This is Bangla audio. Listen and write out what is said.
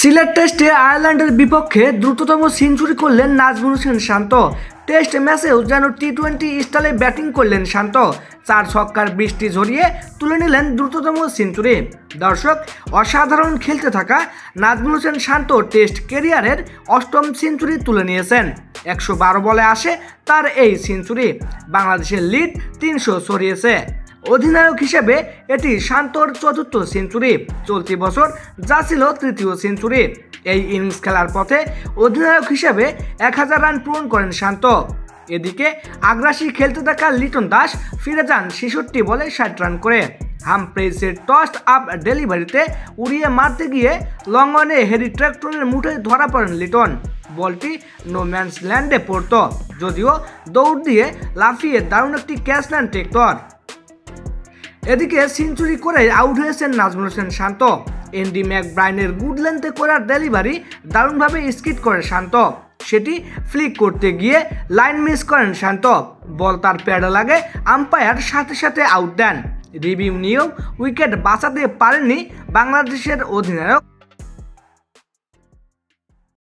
সিলেট টেস্টে আয়ারল্যান্ডের বিপক্ষে দ্রুততম সেঞ্চুরি করলেন নাজমুল হোসেন শান্ত। টেস্ট ম্যাচেও যেন টি-20 স্টাইলে ব্যাটিং করলেন শান্ত। 4 ছক্কার বৃষ্টি ঝরিয়ে তুলে নিলেন দ্রুততম সেঞ্চুরি। দর্শক, অসাধারণ খেলতে থাকা নাজমুল হোসেন শান্ত টেস্ট ক্যারিয়ারের 8ম সেঞ্চুরি তুলে নিয়েছেন। 112 বলে আসে তার এই সেঞ্চুরি। বাংলাদেশের লিড 300 ছড়িয়েছে। অধিনায়ক হিসেবে এটি শান্তর 4র্থ সেঞ্চুরি। চলতি বছর যা ছিল 3য় সেঞ্চুরি। এই ইনিংস খেলার পথে অধিনায়ক হিসেবে 1000 রান পূরণ করেন শান্ত। এদিকে আগ্রাসী খেলতে থাকা লিটন দাস ফিরে যান 66 বলে 60 রান করে। হামফ্রিজের টস আপ ডেলিভারিতে উড়িয়ে মারতে গিয়ে লং অনে হ্যারি ট্র্যাক্টরের মুঠোয় ধরা পড়েন লিটন। বলটি নো ম্যানস ল্যান্ডে পড়ত, যদিও দৌড় দিয়ে লাফিয়ে দারুণ একটি ক্যাচ নেন টেক্টর। এদিকে সেঞ্চুরি করে আউট হয়েছেন নাজমুল হোসেন শান্ত। এন্ডি ম্যাকব্রাইনের গুড লেন্থে করার ডেলিভারি দারুণভাবে স্কিট করে শান্ত। সেটি ফ্লিক করতে গিয়ে লাইন মিস করেন শান্ত। বল তার প্যাডে লাগে, আম্পায়ার সাথে সাথে আউট দেন। রিভিউ নিয়েও উইকেট বাঁচাতে পারেননি বাংলাদেশের অধিনায়ক।